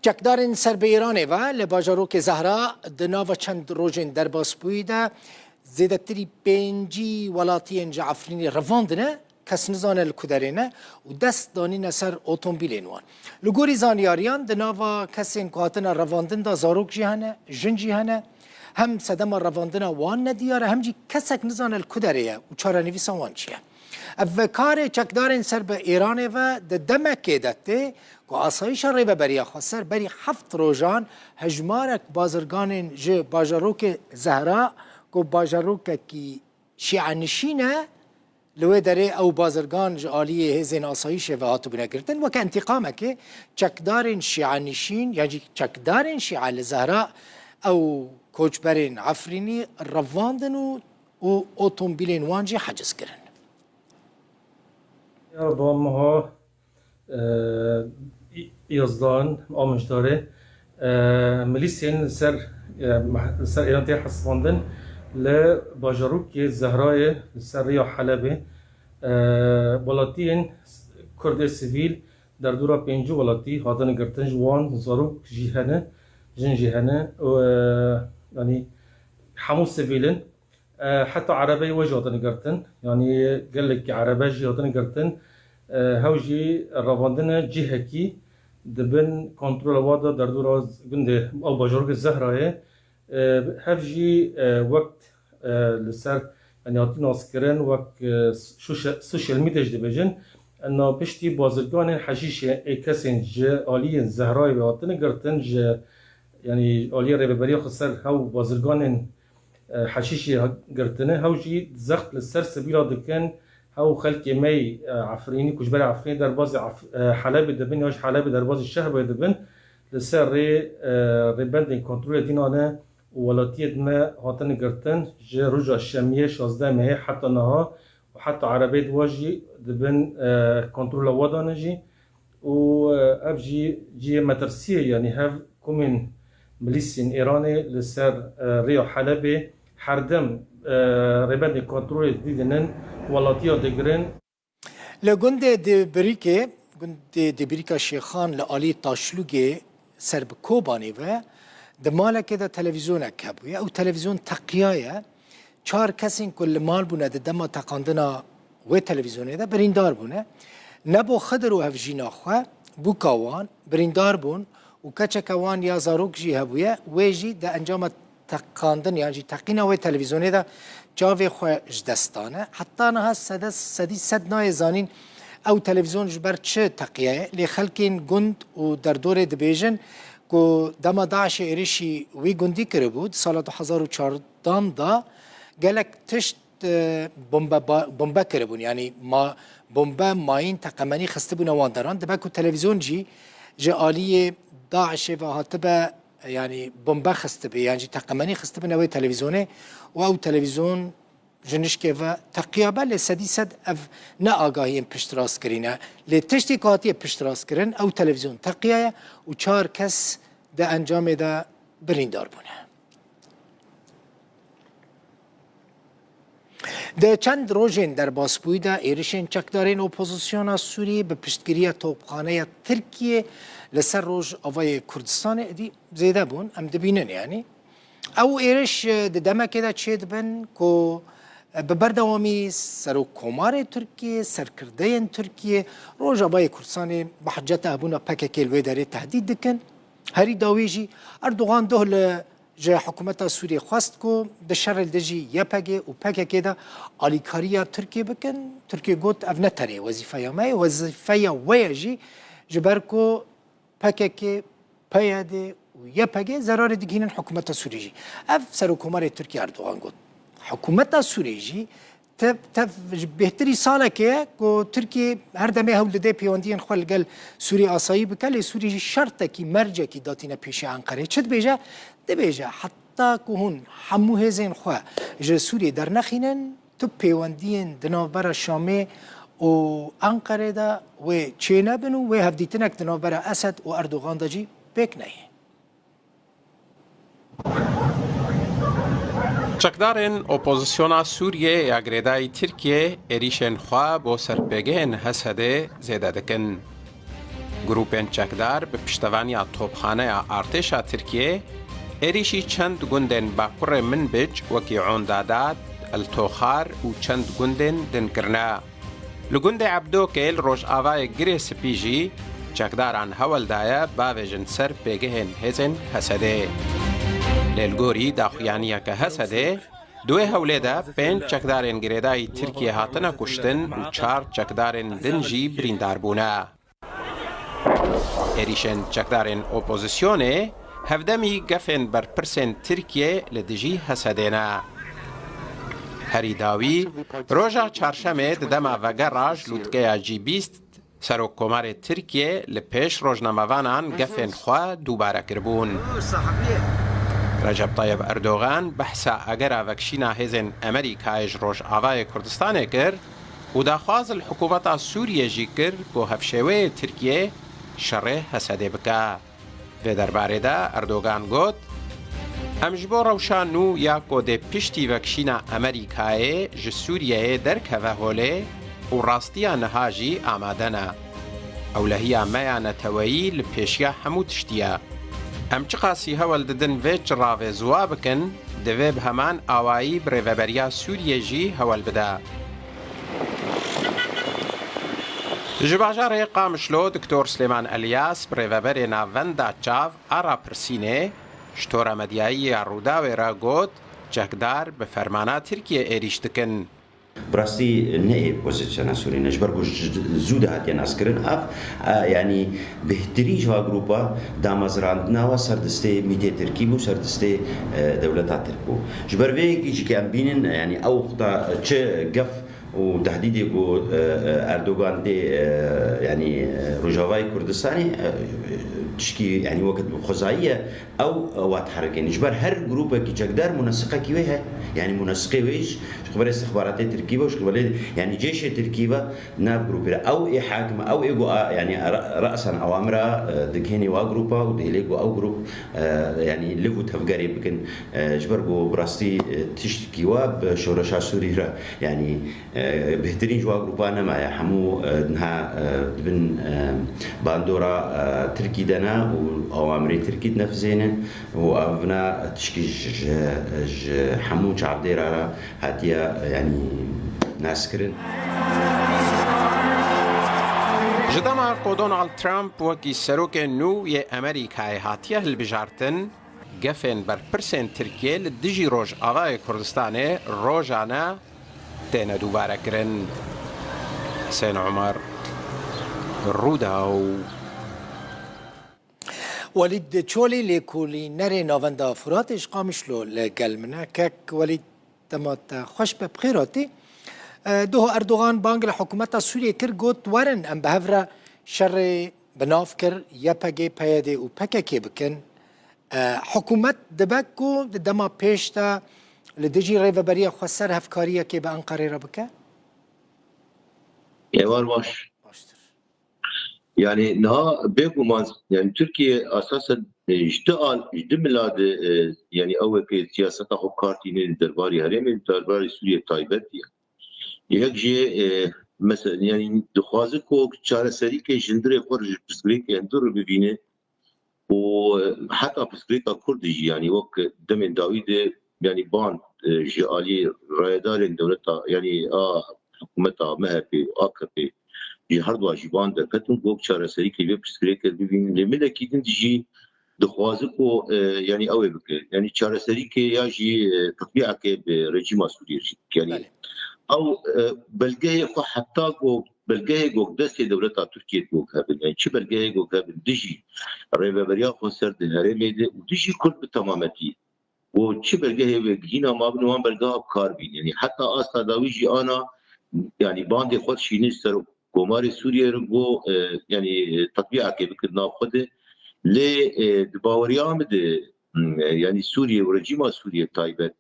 چکدارên ser bi Îranê ve li bajarokê Zehra di nava çend rojên derbasbûyî de zêdetirî pêncî welatiyên ji Efrînê revandine kes nizane li ku derê ne û dest danîne ser otomobîlên wan. Li gorî zanyariyan di nava kesên ku hatine revandin de zarok jî hene, jin jî hene. Hem sedema revandina wan nediyar e hem jî kesek nizane li ku derê ye û çarenivîsa wan çi ye. Ev vekarê çekdarên ser bi Îranê ve di demekê de tê ku asayişa rêveberiya xwe ser berî heft rojan hejmarek bazirganên ji bajarokê Zehra ku bajarokekî şîanişîn e li wê derê ew bazirgan ji aliyê hêzên asayişê ve hatibûne girtin weke intîqamekê çekdarên şîanişîn yan jî çekdarên şîa li Zehra ew koçberên Efrînî revandin û otomobîlên wan jî heciz kirin. Ya با ماها یازدان آموزداره ملیسین سر ایران تی حساباندن ل باجاروک زهرای سر ریا حلبه ولاتین کرد سیویل در دورا پنجو ولاتی هاتن گرتن جوان زاروک جیهنه جن جیهنه يعني حمو سیویلن حتى عربي وجه هاتن قرتن يعني قال لك عربي جي هاتن قرتن هاوجي الرافاندنا جهكي دبن كنترول وادا در دورا قنده او باجورك الزهراء هاوجي وقت لسر يعني هاتن اسكرن وقت سوشيال ميديا جدبجن انه بشتي بازرگان حشيش كسين جه آلي الزهراء هاتن قرتن جه يعني آلي ريبري خسر هاو بازرگان حشيشي قرتنه هاوجي زخت للسر سبيلا دكان هاو خلق مي عفريني كجبري عفريني درباز حلب دبن ياش حلب درباز الشهر دبن للسر ريبندين كنترول دينانا ولاتيد ما هاتن قرتن جي رجع الشامية 16 مهي حتى نها وحتى عربية واجي دبن كنترول وادانجي و ابجي جي مترسية يعني هاف كومين ميليسين ايراني لسر ريو حلبي حردم ربند کنترل دیدنن ولاتیا دگرن لگند دبریکا شیخان لعالی تاشلوگی سر بکوبانی و دمالک ده تلویزیون کبویه او تلویزیون تقیایه چهار کسین کل مال بونه ده دما تقاندنا و تلویزیونه ده بریندار بونه نبو خدر و هفجینا خواه بو کاوان بریندار بون و کچکوان یا زاروک جی هبویه ویجی ده انجام تقاندن یعنی تقینا و تلویزیونه ده جاوی خواه جدستانه حتی نه سدی صد نای زانین او تلویزیون جبر چه تقیه لی خلکین گند و در دور دبیجن که دما داعش ایریشی وی گندی کرده بود سال 2014 دا گلک تشت بمبا کرده بود یعنی ما بمبا ماین تقمنی خسته بونه واندران دبکو تلویزیون جی آلی داعش و هاتبه يعني بومبا خستبي يعني تقمني خستبي نوي تلفزيوني او تلفزيون جنشكي و تقيابه لسدي سد اف نا آگاهی پشتراس کرینه لتشتیکاتی پشتراس کرن او تلفزيون تقیه و چهار کس ده انجام ده بریندار بونه ده چند روزین در باسپوی ده ایرشین چکدارین اپوزیسیون سوریه به پشتگیری توپخانه ترکیه لسر روز آوای کردستان دی زیده بون ام دبینن یعنی او ایرش دمکه ده چه دبن که ببردوامی سرو کمار ترکیه سرکرده ترکیه روز آوای کردستان بحجت ابونا پکه الوی داره تهدید دکن هری داویجی اردوغان ده جه حکومت سوریه خواست که ده شر الدجی یپگه و پکه ده آلیکاریا ترکیه بکن ترکیه گوت اف نتره وظیفه یامه وظیفه ویجی جبر که پکه پیاده و یپگه ضرار دیگینن حکومت سوریه اف سرکومار ترکیه اردوغان گوت حکومت سوریه تف بهتری ساله که ترکیه هر دمه هولده پیوندین خال گل سوریه آسایی بکل سوریه شرطه کی مرجع کی داتینه پیش انقره چد بیجه ده بیجه حتی که هون همو هزین خواه جه سوریه در نخینن تو پیوندین دنابر شامه و انقره ده و چه نبنو و هفدیتنک دنابر اسد و اردوغان ده جی بک نهی چکدارن اپوزیسیونا سوریه یا گریدای ترکیه ایریشن خواه با سرپیگین حسده زیده دکن. گروپین چکدار به پشتوانی توپخانه ارتشا ترکیه ایریشی چند گندن باکور منبج وکی عوندادات التوخار و چند گندن دنکرنا. لگند عبدو کل روش آوای گری سپیجی چکداران هول دایا باویجن سر پیگهن هزن حسده. لیلگوری داخویانیا که حسده دوی هولیدا پنج چکدارن گریدای ترکیه هاتنا کشتن و 4 چکدارن دنجی بریندار بونا. ایریشن چکدارن اپوزیسیونه هفدمی گفن بر پرسن ترکیه لدجی حسدینا. هری داوی روژا چهارشنبه دما وگراج لوتکیا جی 20 سروک کمار ترکیه لپیش روزنامه‌وانان گفن خوا دوباره کربون. رجب طیب اردوغان بحثا اگر وکشینا هزن امریکایش روش آوای کردستان کر و داخواز الحکومت سوریه جی کر که هفشوه ترکیه شره حسده بکا. و درباره دا اردوغان گوت امجبو روشان نو یا کود پشتی وکشینا امریکای ج سوریه درک و هوله و راستیا نهاجی آمادنا. اولهیا میا نتوایی لپیشیا همو تشتیا. ام چقاسی هول ددن ویچ راوی زوا بکن دوی به همان آوایی بریوبریا سوریه جی هول بدا. جباجار قامشلو دکتور سلیمان الیاس بریوبری ناوندا چاو آرا پرسینه شتورا مدیایی روداوی را گوت چکدار به فرمانا ترکیه ایریش دکن. براستی نه پوزیشن سوری نجبر زود هاتیه ناسکرن اف یعنی بهترین جوا گروپا دامازراندنا و سردسته میده ترکی بو سردسته دولت ترکو جبر وی که ام بینن یعنی او خطا چه قف و تهدیدی کو اردوغان دی یعنی رجاوای کردستانی تشکی یعنی وقت خزاییه او وقت حرکه نجبر هر گروپه کی چقدر منسقه کیه یعنی منسقه ویش خبر استخبارات ترکیه و خبر یعنی جيش ترکیه ناب گروپه او ای حاکم او ایگو یعنی رأسا اوامر دکهنی و گروپه و دیلیگو او گروپ یعنی لفو تفگاری بکن جبر گو براستی تشکی و بشورش سوری را یعنی بهترین جوا گروپانه ما همو نها بن باندورا ترکی دنا و اوامر ترکی نفذینه و افنا تشکیج همو شعب را هاتیا یعنی ناسکرن. جدما دونالد ترامپ وکی سروک نو ی امریکای هاتیه البجارتن گفن بر پرسن ترکیه لدجی روج آقای کردستانه روجانه تینا دوباره کرن. حسین عمر روداو ولید چولی لیکولی نری ناوندا فراتش قامشلو لگلمنا کک ولید تمات خوش به بخیراتی دو اردوغان بانگ لحکومت سوریه کر گوت ورن ام بهفره شر بناف کر یا پگه پیاده و پکه بکن حکومت دبکو دما پیشتا لدجی ریوبریا خسر هفکاریه که به انقره را بکه؟ یوار باش yani naha bekuman yani Türkiye asasen işte milad yani evveki siyaseta hukkartinin derbarı haremin derbarı Suriye taybet yani yekje mesela yani duhazı ko çareseri ke jindire xor psikolojik endur bibine o hatta psikolojik kurdici yani vak demin Davide yani ban Ali raydarın devleta yani hükümeta MHP AKP هر دو جیبان در کتون گوک چاره سری که پسکری کرد ببینیم لیمده کیدن دیجی دخوازه کو یعنی اوه بکر یعنی چاره سری که یا جی تطبیعه که به رژیم سوریه یعنی او بلگه خو حتی گوک بلگه گوک دست دولت ترکیه گوک هبن یعنی چه بلگه گوک هبن دیجی ریوبریا خو سر دهره میده و دیجی کل به تمامتی و چه بلگه گینا ما بنوان بلگه کار بین یعنی حتی آستا داویجی آنا یعنی باند خود شینی سر گماری سوریه رو گو یعنی تطبیعه که بکرنا خوده لی دباوریام ده یعنی سوریه و رژیم سوریه تایبت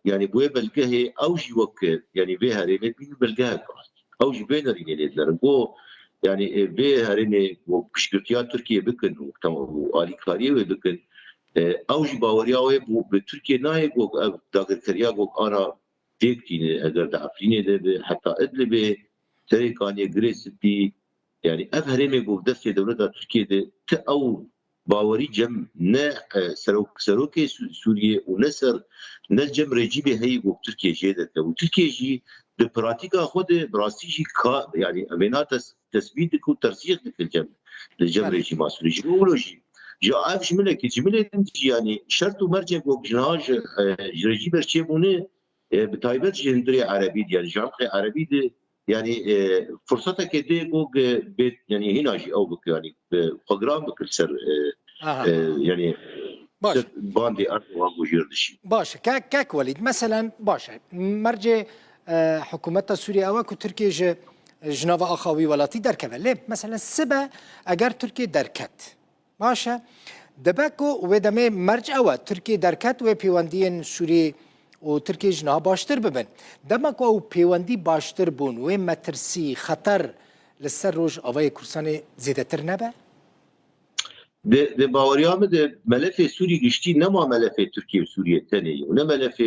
یعنی بوی بلگه اوجی وکر یعنی به هرینه بین بلگه کاست اوجی بین هرینه لیدلر گو یعنی به هرینه و پشکرتیا ترکیه بکن و آلیکاریه بکن اوجی باوریاوی به ترکیه نای گو داگرکریا گو آنا دیکتینه اگر دا افرینه ده حتی ادل به تریکانی گریستی يعني اف هرمي بو دست دولة تركيا دي او باوري جم نا سروكي سوريا ونسر نجم رجيبي هي بو تركيا جيدت وتركيا جي ببراتيكا خود براسي جي كا يعني امينات تثبيت كو ترسيخ في الجم الجم رجيم ماسوري جيولوجي جا اف جمله يعني شرط ومرجع بو جناج رجيب الشيبونه بتايبت جندري عربي يعني جامعه عربي دي يعني فرصتك كده بوق بيت يعني هنا جي او بك يعني بروجرام بكسر يعني باش باندي ارض ومجير دشي باشه كاك وليد مثلا باشه مرجع حكومت سوريا او کو ترکیه جناوا اخوی ولاتی درکه لب مثلا سبا اگر ترکیه درکت باشه دبکو و دمه مرجع او ترکیه درکت و پیوندین سوری و ترکیه جناها باشتر ببن دمکو او پیوندی باشتر بون و مترسی خطر لسر روج اوای کورسان زیاده تر نبه ده باوريام ده ملف سوري قشتي نما ملف تركيا وسوريا الثاني ولا ملف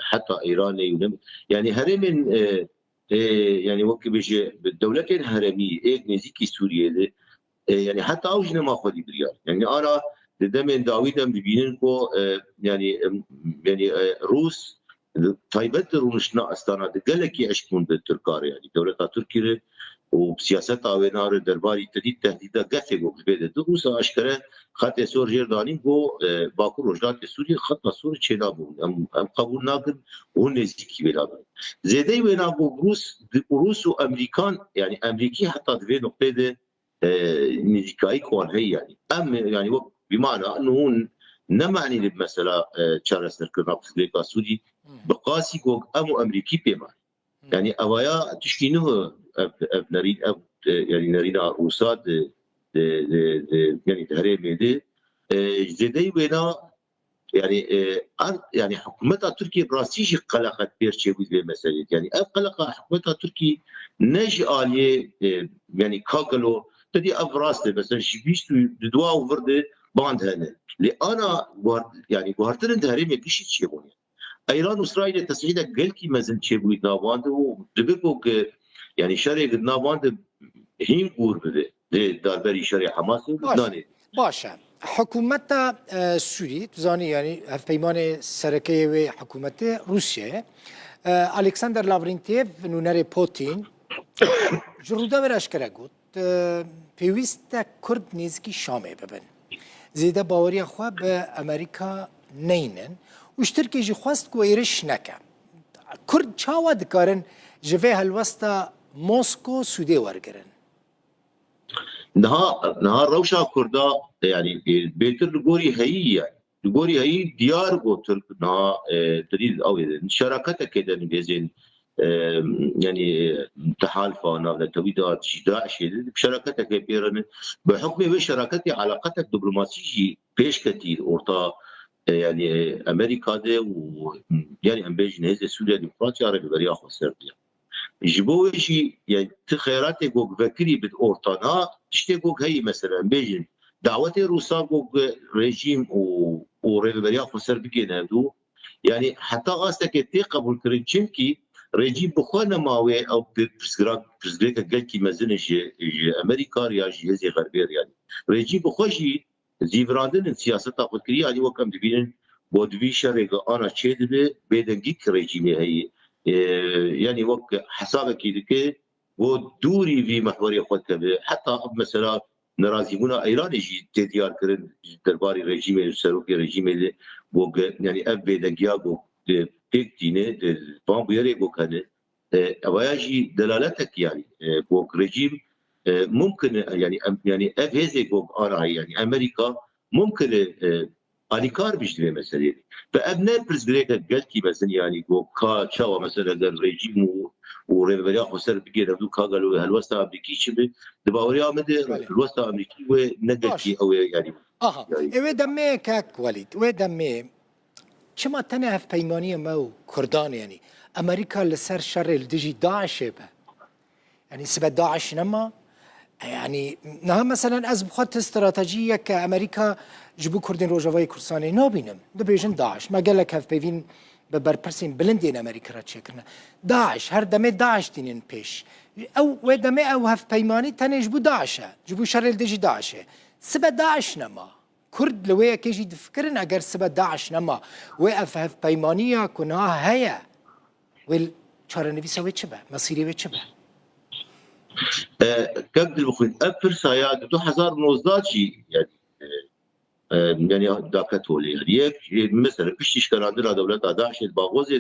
حتى ايراني يعني هرم يعني وقت بيجي بالدولتين هرميه ايك نزيكي سوريا ده يعني حتى اوجنا ما خدي بريال يعني انا دائما داويدا ببينكو يعني روس طيبت روشنا استانا دقلكي اشكون بالتركار يعني دولة تركيا وبسياستها وينار درباري تدي تهديدا قفق وبيد دوسا اشكره خط سور جرداني بو باكو رجلات سوريا خط سور تشيدا بو ام قبول ناكن ونزيكي بلا زيدي وينا بو روس وامريكان يعني امريكي حتى في نقطه ده نزيكاي كون هي يعني يعني بمعنى انه نمعني بمساله تشارلز نركنا في سوري بقاسي كوك امريكي بما يعني اوايا تشكينه نريد يعني نريد روساد يعني تهريم دي زيدي وينا يعني حكومتها تركيا براسيجي قلقت بيرشي بمسألة يعني قلق حكومتها تركيا نجي آلية يعني كاغلو تدي افراس مثلا شبيش دوا وفرد باند هنا لأنا يعني بوهرتن تهريم كيش تشيبوني ايران واسرائيل تسعيده قال كي مازال تشيبوي نافاند ودبكوك يعني شرع نافاند هين قور بده داربري شرع حماس ولبنان باشه حکومت سوری تزانی یعنی هفپیمان سرکی و حکومت روسیه الکساندر لاورینتیف نونر پوتین جرودا ورش کرده گود پیوست کرد نیزکی شامه ببن زیده باوری خواه به امریکا نینن وشتركي جي خواست كو ايرش نكا كرد چاوا دكارن جفه هالوسطا موسكو سودي ورگرن نها روشا كردا يعني بيتر لغوري هي لغوري هي ديار بو ترك نها تريد او شراكته كده بيزين يعني تحالفه نال تويدات داعش بشراكته كبيره بحكم بشراكتي علاقتك الدبلوماسيه بيش كتير اورتا يعني امريكا ده يعني ام بيجي نهز سوريا ديمقراطيا عربي بريا خو سربيا جبوا شيء يعني تخيرات جوج فكري باورطانا تشتي جوج هي مثلا بيجي دعوتي روسا جوج ريجيم وربي بريا خو سربيا نادو يعني حتى غاستك تي قبول كريتشنكي ريجيم بخوانا ماوي او برزغراك قال كي مازنج امريكا يا جهاز غربي يعني ريجيم بخوجي زیوراندن سیاست خودکری علی وکم دبینن بود وی شرق آن چه دبه بدنگی رژیمی هی يعني وقت حسابك كده ودوري في محوري خود كده حتى مثلا نرازيمونا ايران يجي تديار كرن درباري رژیم سروكي رژیم اللي وق يعني اب بدنگياغو تك دينه فان بيري بوكانه اواجي دلالتك يعني وق رژیم ممكن يعني افهزك انا يعني امريكا ممكن اليكار بيجي مثلا فابناء برزبريكا قالتي مثلا يعني كا شاوا مثلا الرجيم وريفيريا خسر بيجي دو كاغلو هالوسط امريكي شبه دباوريا مد الوسط امريكي ونقلتي او يعني ايه دمي كاك وليد ودمي چما تنه في بيمانيه مو كردان يعني امريكا لسر شر الدجي داعش به يعني سبب داعش نما يعني نها مثلا از بخواد استراتيجيه كامريكا جبو كردين روجاواي كردستاني نابينم دبيجن داعش ما قال لك هف بيفين ببربرسين بلندين امريكا را تشكرنا داعش هر دمه داعش دينين بيش او ودمه او هف پیمانی تنش بو داعشه جبو شر دجی داعشه سبا داعش نما كرد لويا كيجي تفكرن اگر سبا داعش نما وقف هف پیمانية كنها هيا ويل چارەنویسە وێ چ بە مەسیری وێ چ بە كبد المخيط أفر سايات 2019 شيء يعني داكتولي يعني مثلا بشتيش كان عندنا دولة داعش الباغوز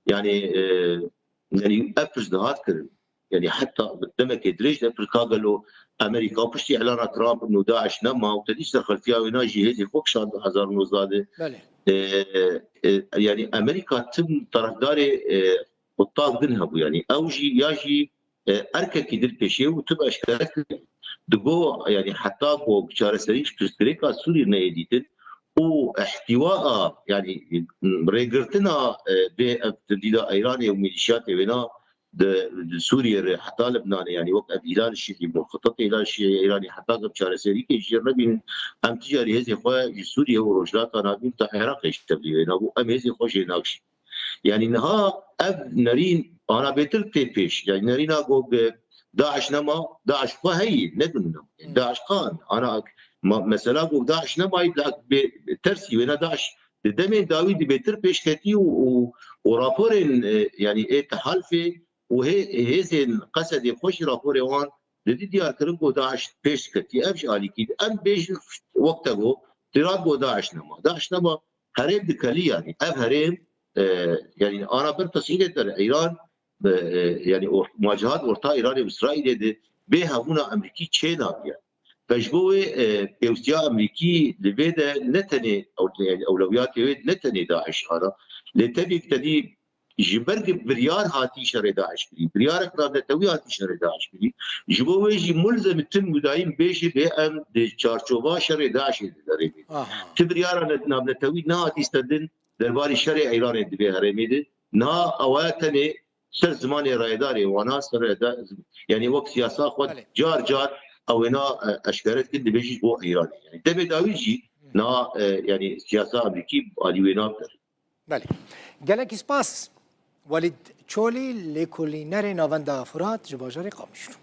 يعني أفرز نهات كرن يعني حتى بالدمك يدريج أفر قالوا أمريكا بشتي إعلان ترامب إنه داعش نما وتديش دخل فيها وناجي هذي فوق شان 2019 يعني أمريكا تم طرفداري وطاق ذنهب يعني أوجي ياجي أركك يدير بشيء وتبقى اشتراك دقو يعني حتى بو بشارسريش كريكا سوري نيديتن واحتواء يعني ريغرتنا بتبديل ايراني وميليشيات بنا سوريا حتى لبنان يعني وقت الهلال الشيعي مخطط الهلال الشيعي الايراني حتى بشارسري كي جربين ام تجاري هذه خو سوريا ورجلات انا بنت العراق يشتغلوا هنا ابو ام هذه خو جيناكش يعني نها اب نارين انا بيتر تيبيش يعني نارينا جو داعش نما داعش هي ندم داعش قان انا مثلا جو داعش نما يبدا ترسي وين داعش دمين داوود بيتر بيش كتي ورابور يعني ايه تحالفي وهي هزن قصد خوش رابور وان دي ديار كرنجو داعش بيش كتي ابش علي كي ام بيش وقته تراد جو داعش نما هرم دكالي يعني اب هرم يعني انا برتصيل ايران يعني مواجهات ورتا ايران واسرائيل دي بها هنا امريكي تشينا يعني فجبوه بيوستيا امريكي لبيدا نتني او يعني اولويات نتني داعش انا لتبي تدي جبرق بريار هاتي شر داعش بي بريار اقرار نتوي هاتي شر داعش بي جبوه يجي ملزم تم مدايم بيش بام دي چارچوبا شر داعش داري تبريار نتوي نهاتي استدن درباري شرع ايران دي هرميد نا اواتني سر زمان رايداري وانا سر يعني وقت سياسه خد جار او هنا اشكالات كده بيجي بو ايران يعني تبي داويجي نا يعني سياسه امريكي اليوينا بله جالك سپاس ولید چولی لکولی نری نوانده فرات جباجاری قامشون